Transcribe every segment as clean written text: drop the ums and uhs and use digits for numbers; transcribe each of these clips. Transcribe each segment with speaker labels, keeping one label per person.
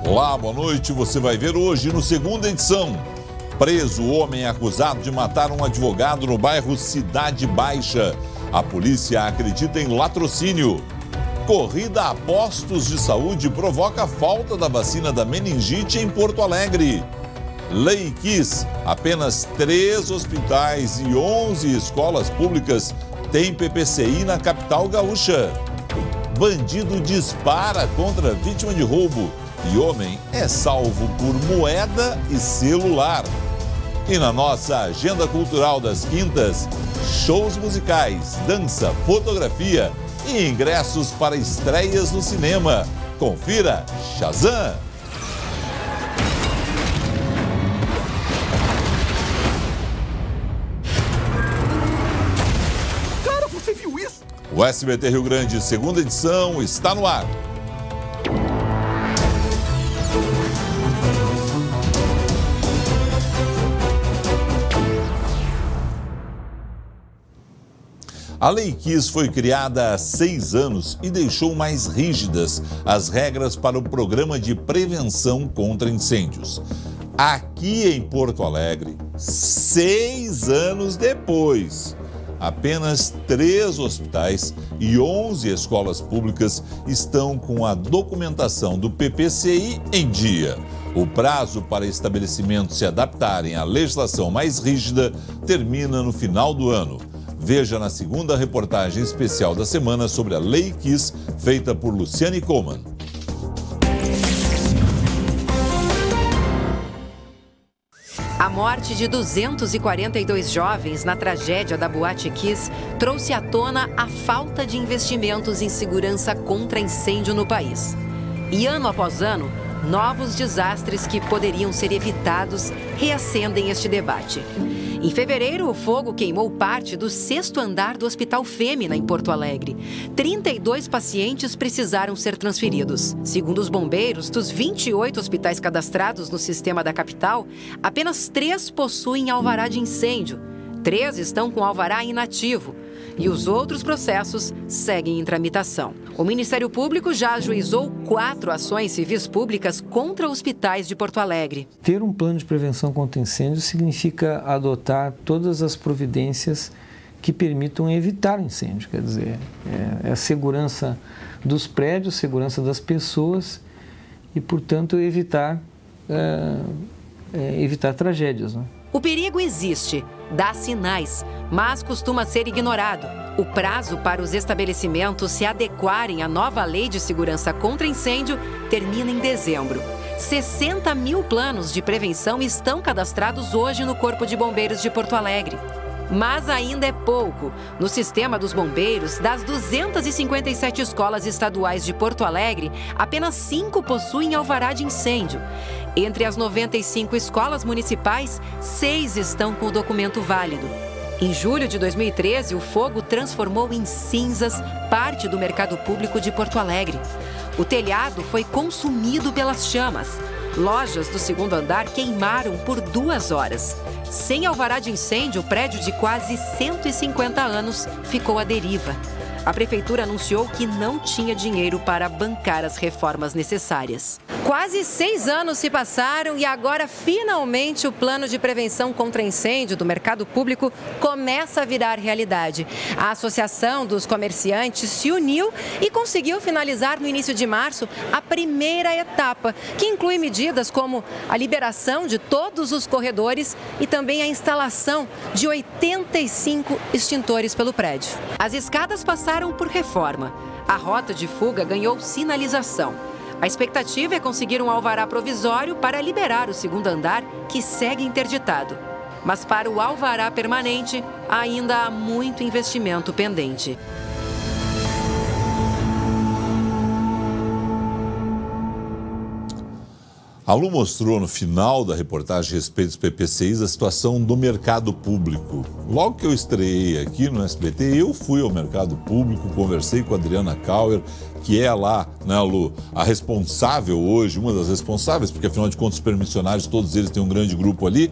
Speaker 1: Olá, boa noite. Você vai ver hoje no segunda edição. Preso o homem acusado de matar um advogado no bairro Cidade Baixa. A polícia acredita em latrocínio. Corrida a postos de saúde provoca falta da vacina da meningite em Porto Alegre. Lei Kiss, apenas 3 hospitais e 11 escolas públicas têm PPCI na capital gaúcha. Bandido dispara contra vítima de roubo e homem é salvo por moeda e celular. E na nossa agenda cultural das quintas, shows musicais, dança, fotografia e ingressos para estreias no cinema. Confira Shazam!
Speaker 2: Cara, você viu isso?
Speaker 1: O SBT Rio Grande, segunda edição, está no ar. A Lei Kiss foi criada há 6 anos e deixou mais rígidas as regras para o programa de prevenção contra incêndios. Aqui em Porto Alegre, 6 anos depois, apenas 3 hospitais e 11 escolas públicas estão com a documentação do PPCI em dia. O prazo para estabelecimentos se adaptarem à legislação mais rígida termina no final do ano. Veja na segunda reportagem especial da semana sobre a Lei Kiss, feita por Luciane Coman.
Speaker 3: A morte de 242 jovens na tragédia da Boate Kiss trouxe à tona a falta de investimentos em segurança contra incêndio no país. E ano após ano, novos desastres que poderiam ser evitados reacendem este debate. Em fevereiro, o fogo queimou parte do 6º andar do Hospital Fêmea, em Porto Alegre. 32 pacientes precisaram ser transferidos. Segundo os bombeiros, dos 28 hospitais cadastrados no sistema da capital, apenas 3 possuem alvará de incêndio. 3 estão com alvará inativo. E os outros processos seguem em tramitação. O Ministério Público já ajuizou 4 ações civis públicas contra hospitais de Porto Alegre.
Speaker 4: Ter um plano de prevenção contra incêndio significa adotar todas as providências que permitam evitar o incêndio. Quer dizer, é a segurança dos prédios, segurança das pessoas e, portanto, evitar tragédias, né?
Speaker 3: O perigo existe, dá sinais, mas costuma ser ignorado. O prazo para os estabelecimentos se adequarem à nova Lei de Segurança contra Incêndio termina em dezembro. 60 mil planos de prevenção estão cadastrados hoje no Corpo de Bombeiros de Porto Alegre. Mas ainda é pouco. No sistema dos bombeiros, das 257 escolas estaduais de Porto Alegre, apenas 5 possuem alvará de incêndio. Entre as 95 escolas municipais, 6 estão com o documento válido. Em julho de 2013, o fogo transformou em cinzas parte do mercado público de Porto Alegre. O telhado foi consumido pelas chamas. Lojas do 2º andar queimaram por 2 horas. Sem alvará de incêndio, o prédio de quase 150 anos ficou à deriva. A prefeitura anunciou que não tinha dinheiro para bancar as reformas necessárias. Quase 6 anos se passaram e agora, finalmente, o plano de prevenção contra incêndio do mercado público começa a virar realidade. A Associação dos Comerciantes se uniu e conseguiu finalizar no início de março a primeira etapa, que inclui medidas como a liberação de todos os corredores e também a instalação de 85 extintores pelo prédio. As escadas passaram por reforma. A rota de fuga ganhou sinalização. A expectativa é conseguir um alvará provisório para liberar o 2º andar, que segue interditado. Mas para o alvará permanente, ainda há muito investimento pendente.
Speaker 1: A Lu mostrou no final da reportagem a respeito dos PPCIs a situação do mercado público. Logo que eu estreiei aqui no SBT, eu fui ao mercado público, conversei com a Adriana Kauer, que é lá, né, Lu, a responsável hoje, uma das responsáveis, porque afinal de contas os permissionários, todos eles têm um grande grupo ali,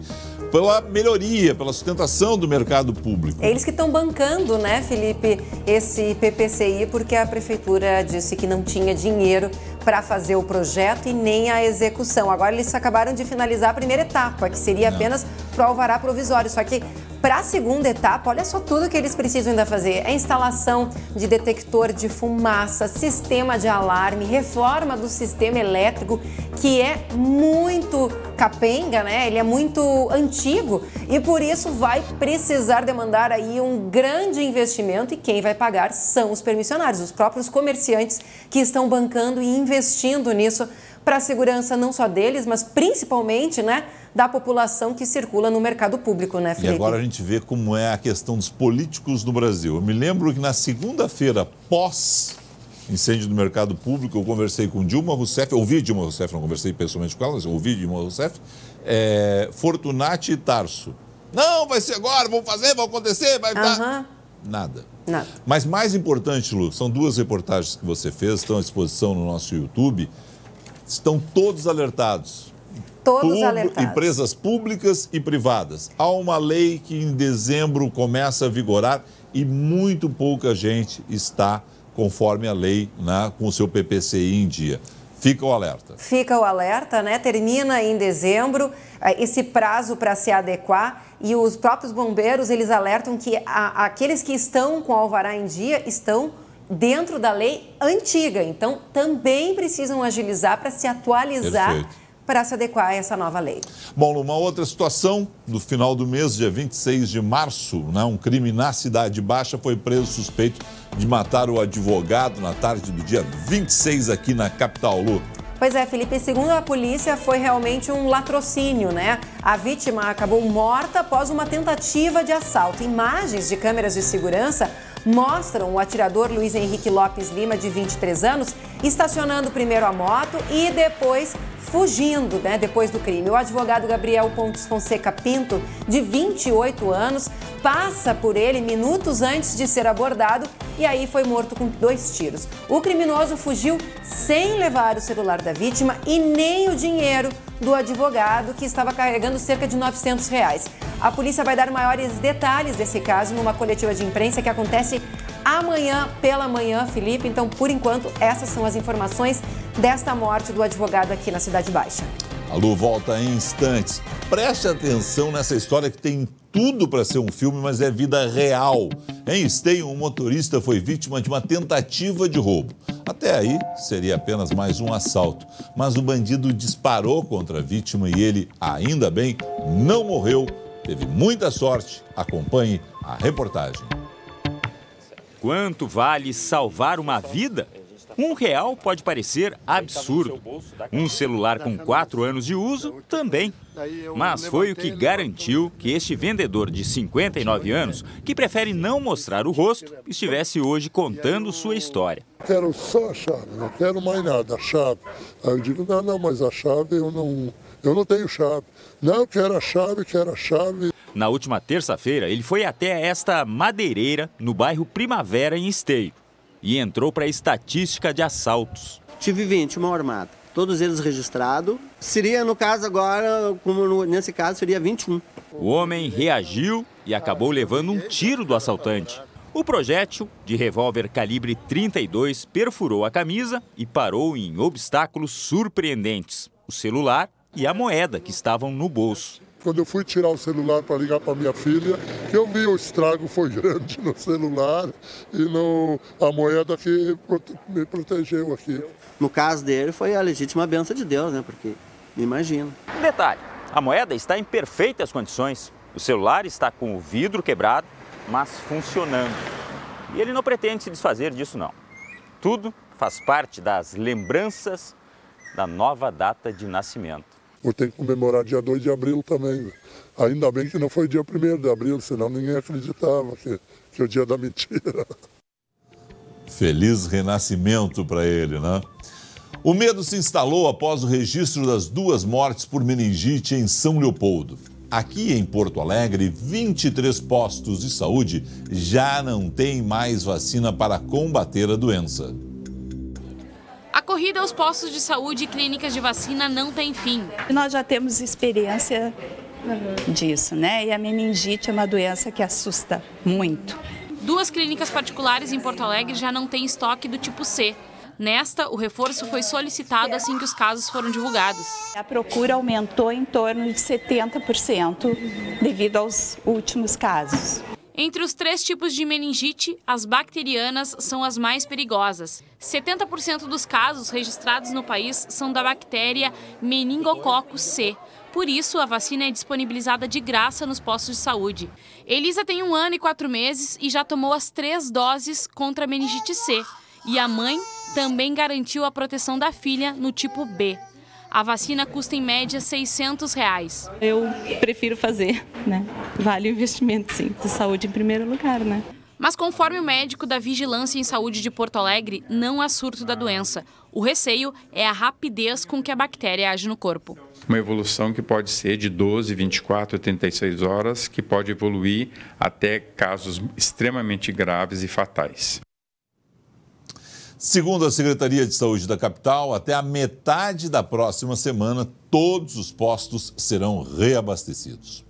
Speaker 1: pela melhoria, pela sustentação do mercado público.
Speaker 5: Eles que estão bancando, né, Felipe, esse PPCI, porque a prefeitura disse que não tinha dinheiro para fazer o projeto e nem a execução. Agora eles acabaram de finalizar a primeira etapa, que seria apenas para o alvará provisório. Só que para a segunda etapa, olha só tudo que eles precisam ainda fazer. É instalação de detector de fumaça, sistema de alarme, reforma do sistema elétrico, que é muito capenga, né? Ele é muito antigo e por isso vai precisar demandar aí um grande investimento e quem vai pagar são os permissionários, os próprios comerciantes que estão bancando e investindo nisso para a segurança não só deles, mas principalmente, né, da população que circula no mercado público, né, Felipe?
Speaker 1: E agora a gente vê como é a questão dos políticos no Brasil. Eu me lembro que na segunda-feira, pós incêndio do mercado público, eu conversei com Dilma Rousseff, ouvi Dilma Rousseff, não conversei pessoalmente com ela, mas ouvi Dilma Rousseff, Fortunati e Tarso. Não, vai ser agora, vamos fazer, vai acontecer, vai dar. Nada. Mas mais importante, Lu, são duas reportagens que você fez, estão à disposição no nosso YouTube, estão todos alertados.
Speaker 5: Todos alertados.
Speaker 1: Empresas públicas e privadas. Há uma lei que em dezembro começa a vigorar e muito pouca gente está conforme a lei, né, com o seu PPCI em dia. Fica o alerta. Fica o alerta,
Speaker 5: né? Termina em dezembro esse prazo para se adequar e os próprios bombeiros, eles alertam que aqueles que estão com o alvará em dia estão dentro da lei antiga. Então, também precisam agilizar para se atualizar, para se adequar a essa nova lei.
Speaker 1: Bom, numa outra situação, no final do mês, dia 26 de março, né, um crime na Cidade Baixa foi preso suspeito de matar o advogado na tarde do dia 26 aqui na capital, Lu.
Speaker 5: Pois é, Felipe, segundo a polícia, foi realmente um latrocínio, né? A vítima acabou morta após uma tentativa de assalto. Imagens de câmeras de segurança mostram o atirador Luiz Henrique Lopes Lima, de 23 anos, estacionando primeiro a moto e depois fugindo, né, depois do crime. O advogado Gabriel Pontes Fonseca Pinto, de 28 anos, passa por ele minutos antes de ser abordado e aí foi morto com 2 tiros. O criminoso fugiu sem levar o celular da vítima e nem o dinheiro do advogado, que estava carregando cerca de R$900. A polícia vai dar maiores detalhes desse caso numa coletiva de imprensa que acontece amanhã pela manhã, Felipe. Então, por enquanto, essas são as informações desta morte do advogado aqui na Cidade Baixa.
Speaker 1: A Lu volta em instantes. Preste atenção nessa história que tem tudo para ser um filme, mas é vida real. Em Esteio, um motorista foi vítima de uma tentativa de roubo. Até aí, seria apenas mais um assalto. Mas o bandido disparou contra a vítima e ele, ainda bem, não morreu. Teve muita sorte. Acompanhe a reportagem.
Speaker 6: Quanto vale salvar uma vida? R$1 pode parecer absurdo. Um celular com 4 anos de uso também. Mas foi o que garantiu que este vendedor de 59 anos, que prefere não mostrar o rosto, estivesse hoje contando sua história.
Speaker 7: Quero só a chave, não quero mais nada, a chave. Aí eu digo, não, mas a chave eu não tenho chave. Não, quero a chave.
Speaker 6: Na última terça-feira, ele foi até esta madeireira, no bairro Primavera, em Esteio, e entrou para a estatística de assaltos.
Speaker 8: Tive 20, mão armada, todos eles registrados. Seria, no caso agora, como nesse caso, seria 21.
Speaker 6: O homem reagiu e acabou levando um tiro do assaltante. O projétil, de revólver calibre 32, perfurou a camisa e parou em obstáculos surpreendentes: o celular e a moeda que estavam no bolso.
Speaker 7: Quando eu fui tirar o celular para ligar para minha filha, que eu vi o estrago foi grande no celular e a moeda que me protegeu aqui.
Speaker 8: No caso dele foi a legítima bênção de Deus, né? Porque, me imagino.
Speaker 6: Detalhe, a moeda está em perfeitas condições. O celular está com o vidro quebrado, mas funcionando. E ele não pretende se desfazer disso, não. Tudo faz parte das lembranças da nova data de nascimento.
Speaker 7: Eu tenho que comemorar dia 2 de abril também. Ainda bem que não foi dia 1º de abril, senão ninguém acreditava que é o dia da mentira.
Speaker 1: Feliz renascimento para ele, né? O medo se instalou após o registro das 2 mortes por meningite em São Leopoldo. Aqui em Porto Alegre, 23 postos de saúde já não têm mais vacina para combater a doença.
Speaker 9: A corrida aos postos de saúde e clínicas de vacina não tem fim.
Speaker 10: Nós já temos experiência disso, né? E a meningite é uma doença que assusta muito.
Speaker 9: 2 clínicas particulares em Porto Alegre já não têm estoque do tipo C. Nesta, o reforço foi solicitado assim que os casos foram divulgados.
Speaker 10: A procura aumentou em torno de 70% devido aos últimos casos.
Speaker 9: Entre os 3 tipos de meningite, as bacterianas são as mais perigosas. 70% dos casos registrados no país são da bactéria Meningococcus C. Por isso, a vacina é disponibilizada de graça nos postos de saúde. Elisa tem 1 ano e 4 meses e já tomou as 3 doses contra a meningite C. E a mãe também garantiu a proteção da filha no tipo B. A vacina custa em média R$600.
Speaker 10: Eu prefiro fazer, né? Vale o investimento, sim. De saúde em primeiro lugar, né?
Speaker 9: Mas conforme o médico da Vigilância em Saúde de Porto Alegre, não há surto da doença. O receio é a rapidez com que a bactéria age no corpo.
Speaker 11: Uma evolução que pode ser de 12, 24, 36 horas, que pode evoluir até casos extremamente graves e fatais.
Speaker 1: Segundo a Secretaria de Saúde da capital, até a metade da próxima semana, todos os postos serão reabastecidos.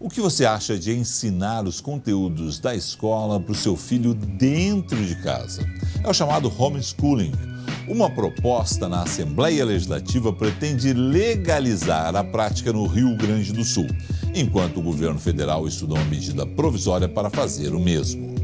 Speaker 1: O que você acha de ensinar os conteúdos da escola para o seu filho dentro de casa? É o chamado homeschooling. Uma proposta na Assembleia Legislativa pretende legalizar a prática no Rio Grande do Sul, enquanto o governo federal estuda uma medida provisória para fazer o mesmo.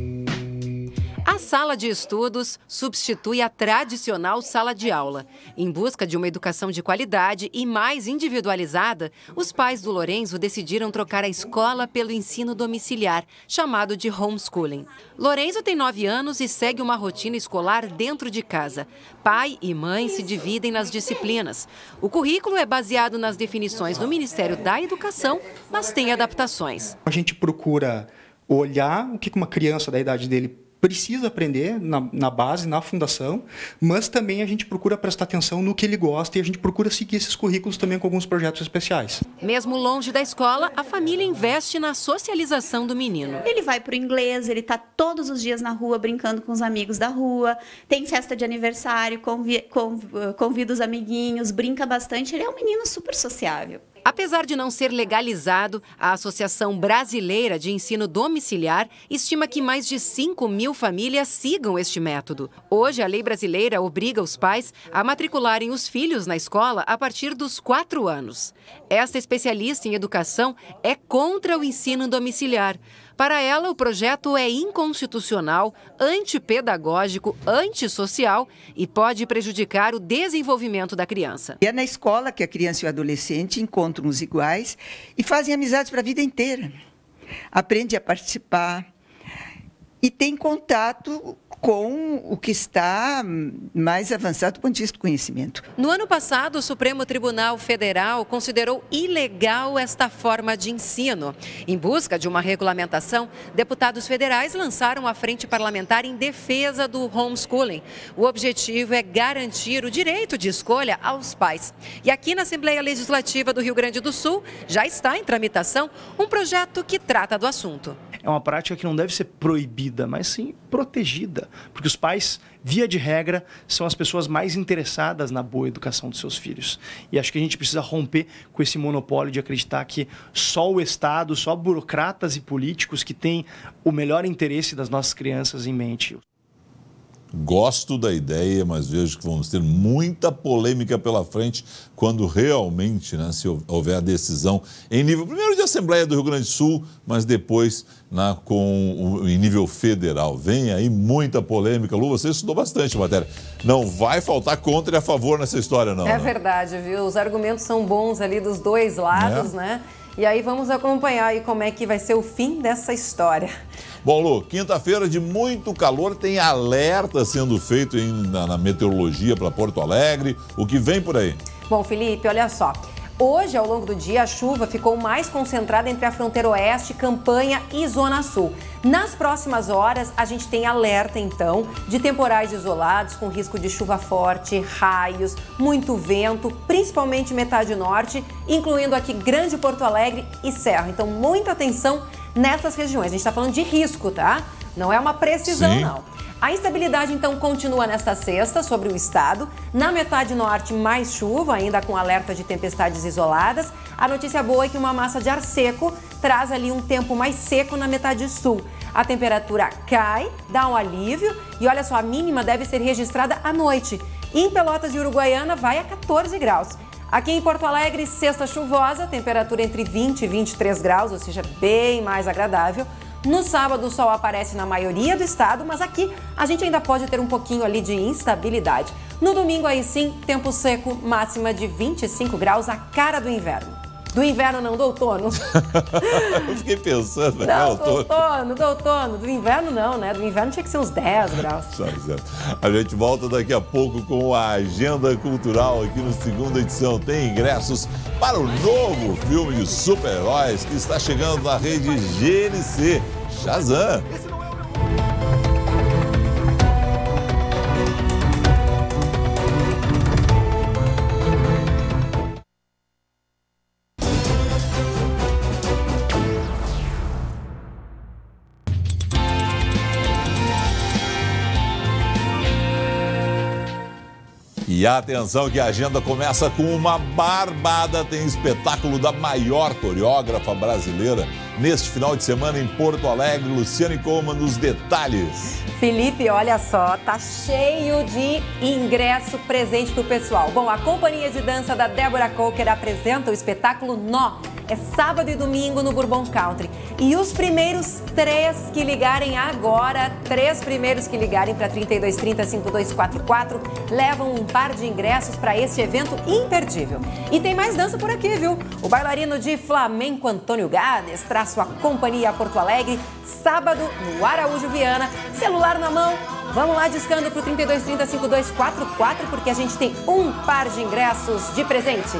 Speaker 3: A sala de estudos substitui a tradicional sala de aula. Em busca de uma educação de qualidade e mais individualizada, os pais do Lorenzo decidiram trocar a escola pelo ensino domiciliar, chamado de homeschooling. Lorenzo tem 9 anos e segue uma rotina escolar dentro de casa. Pai e mãe se dividem nas disciplinas. O currículo é baseado nas definições do Ministério da Educação, mas tem adaptações.
Speaker 12: A gente procura olhar o que uma criança da idade dele precisa aprender na base, na fundação, mas também a gente procura prestar atenção no que ele gosta e a gente procura seguir esses currículos também com alguns projetos especiais.
Speaker 3: Mesmo longe da escola, a família investe na socialização do menino.
Speaker 13: Ele vai para o inglês, ele está todos os dias na rua brincando com os amigos da rua, tem festa de aniversário, convida os amiguinhos, brinca bastante, ele é um menino super sociável.
Speaker 3: Apesar de não ser legalizado, a Associação Brasileira de Ensino Domiciliar estima que mais de 5.000 famílias sigam este método. Hoje, a lei brasileira obriga os pais a matricularem os filhos na escola a partir dos 4 anos. Esta especialista em educação é contra o ensino domiciliar. Para ela, o projeto é inconstitucional, antipedagógico, antissocial e pode prejudicar o desenvolvimento da criança.
Speaker 14: É na escola que a criança e o adolescente encontram os iguais e fazem amizades para a vida inteira. Aprende a participar e tem contato com o que está mais avançado do ponto de vista do conhecimento.
Speaker 3: No ano passado, o Supremo Tribunal Federal considerou ilegal esta forma de ensino. Em busca de uma regulamentação, deputados federais lançaram a frente parlamentar em defesa do homeschooling. O objetivo é garantir o direito de escolha aos pais. E aqui na Assembleia Legislativa do Rio Grande do Sul já está em tramitação um projeto que trata do assunto.
Speaker 15: É uma prática que não deve ser proibida, mas sim protegida, porque os pais, via de regra, são as pessoas mais interessadas na boa educação dos seus filhos. E acho que a gente precisa romper com esse monopólio de acreditar que só o Estado, só burocratas e políticos que têm o melhor interesse das nossas crianças em mente.
Speaker 1: Gosto da ideia, mas vejo que vamos ter muita polêmica pela frente quando realmente, se houver a decisão em nível, primeiro de Assembleia do Rio Grande do Sul, mas depois em nível federal. Vem aí muita polêmica. Lu, você estudou bastante matéria. Não vai faltar contra e a favor nessa história, não.
Speaker 5: É verdade, viu? Os argumentos são bons ali dos dois lados, né? E aí vamos acompanhar aí como é que vai ser o fim dessa história.
Speaker 1: Bom, Lu, quinta-feira de muito calor, tem alerta sendo feito na meteorologia para Porto Alegre. O que vem por aí?
Speaker 5: Bom, Felipe, olha só. Hoje, ao longo do dia, a chuva ficou mais concentrada entre a fronteira oeste, Campanha e Zona Sul. Nas próximas horas, a gente tem alerta, então, de temporais isolados com risco de chuva forte, raios, muito vento, principalmente metade norte, incluindo aqui Grande Porto Alegre e Serra. Então, muita atenção nessas regiões. A gente está falando de risco, tá? Não é uma precisão, não. A instabilidade, então, continua nesta sexta sobre o estado. Na metade norte, mais chuva, ainda com alerta de tempestades isoladas. A notícia boa é que uma massa de ar seco traz ali um tempo mais seco na metade sul. A temperatura cai, dá um alívio e olha só, a mínima deve ser registrada à noite. E em Pelotas e Uruguaiana vai a 14 graus. Aqui em Porto Alegre, sexta chuvosa, temperatura entre 20 e 23 graus, ou seja, bem mais agradável. No sábado, o sol aparece na maioria do estado, mas aqui a gente ainda pode ter um pouquinho ali de instabilidade. No domingo, aí sim, tempo seco, máxima de 25 graus, a cara do inverno. Do inverno não, do outono.
Speaker 1: Eu fiquei pensando,
Speaker 5: né? Do outono. Do inverno não, né? Do inverno tinha que ser uns 10 graus.
Speaker 1: A gente volta daqui a pouco com a agenda cultural aqui no Segunda Edição. Tem ingressos para o novo filme de super-heróis que está chegando na rede GNC, Shazam. E atenção que a agenda começa com uma barbada. Tem espetáculo da maior coreógrafa brasileira neste final de semana em Porto Alegre. Luciane Coleman nos detalhes.
Speaker 5: Felipe, olha só, tá cheio de ingresso presente do pessoal. Bom, a companhia de dança da Débora Coker apresenta o espetáculo Nó. É sábado e domingo no Bourbon Country. E os primeiros 3 que ligarem agora, 3 primeiros que ligarem para 3230-5244, levam um par de ingressos para este evento imperdível. E tem mais dança por aqui, viu? O bailarino de flamenco Antônio Gades traz sua companhia a Porto Alegre, sábado no Araújo Viana. Celular na mão, vamos lá discando para o 3230-5244, porque a gente tem um par de ingressos de presente.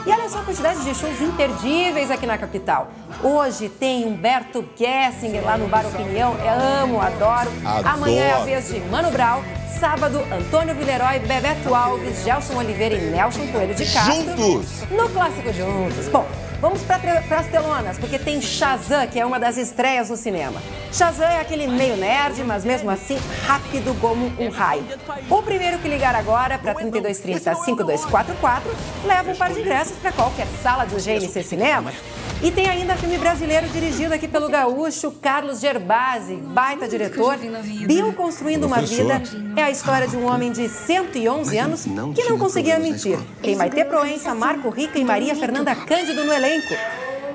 Speaker 5: E olha só a quantidade de shows imperdíveis aqui na capital. Hoje tem Humberto Gessinger lá no Bar Opinião. Eu amo, adoro. Amanhã é a vez de Mano Brown. Sábado, Antônio Villeroy, Bebeto Alves, Gelson Oliveira e Nelson Coelho de Castro.
Speaker 1: Juntos!
Speaker 5: No Clássico Juntos. Bom, vamos para as telonas, porque tem Shazam, que é uma das estreias no cinema. Shazam é aquele meio nerd, mas mesmo assim rápido como um raio. O primeiro que ligar agora para 3230-5244 leva um par de ingressos para qualquer sala do GNC Cinemas. E tem ainda filme brasileiro dirigido aqui pelo gaúcho Carlos Gerbasi, baita diretor. Bill Construindo uma Vida é a história de um homem de 111 anos que não conseguia mentir. Tem Maite Proença, Marco Rica e Maria Fernanda Cândido no elenco.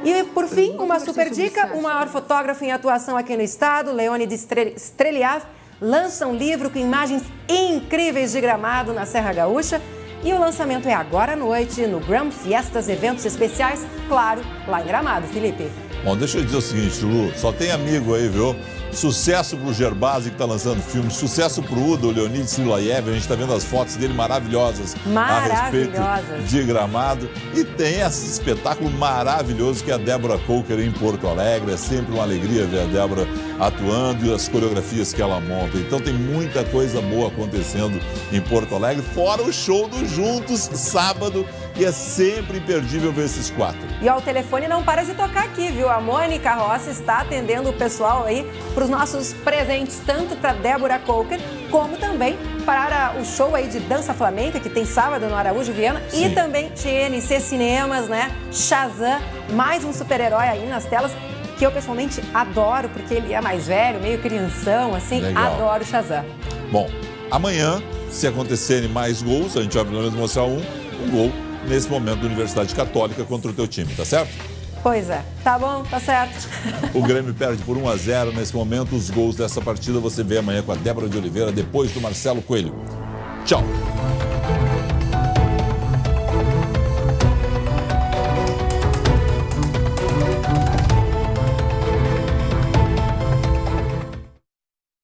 Speaker 5: E, por fim, uma super dica, o maior fotógrafo em atuação aqui no estado, Leônidas Streliav, lança um livro com imagens incríveis de Gramado na Serra Gaúcha. E o lançamento é agora à noite no Gram Fiestas Eventos Especiais, claro, lá em Gramado, Felipe.
Speaker 1: Bom, deixa eu dizer o seguinte, Lu, só tem amigo aí, viu? Sucesso pro Gerbasi, que tá lançando filme. Sucesso pro Udo, Leonid Siloyev. A gente tá vendo as fotos dele maravilhosas a respeito de Gramado. E tem esse espetáculo maravilhoso que é a Débora Coker em Porto Alegre. É sempre uma alegria ver a Débora atuando e as coreografias que ela monta. Então tem muita coisa boa acontecendo em Porto Alegre. Fora o show do Juntos, sábado, que é sempre imperdível ver esses 4.
Speaker 5: E ó, o telefone não para de tocar aqui, viu? A Mônica Rossi está atendendo o pessoal aí para os nossos presentes, tanto para Débora Coker, como também para o show aí de dança flamenca, que tem sábado no Araújo Viana. Sim. E também GNC Cinemas, né? Shazam, mais um super-herói aí nas telas, que eu pessoalmente adoro, porque ele é mais velho, meio crianção, assim. Legal. Adoro o Shazam.
Speaker 1: Bom, amanhã, se acontecerem mais gols, a gente vai pelo menos mostrar um gol nesse momento da Universidade Católica contra o teu time, tá certo?
Speaker 5: Pois é, tá bom, tá certo.
Speaker 1: O Grêmio perde por 1-0 nesse momento. Os gols dessa partida você vê amanhã com a Débora de Oliveira, depois do Marcelo Coelho. Tchau.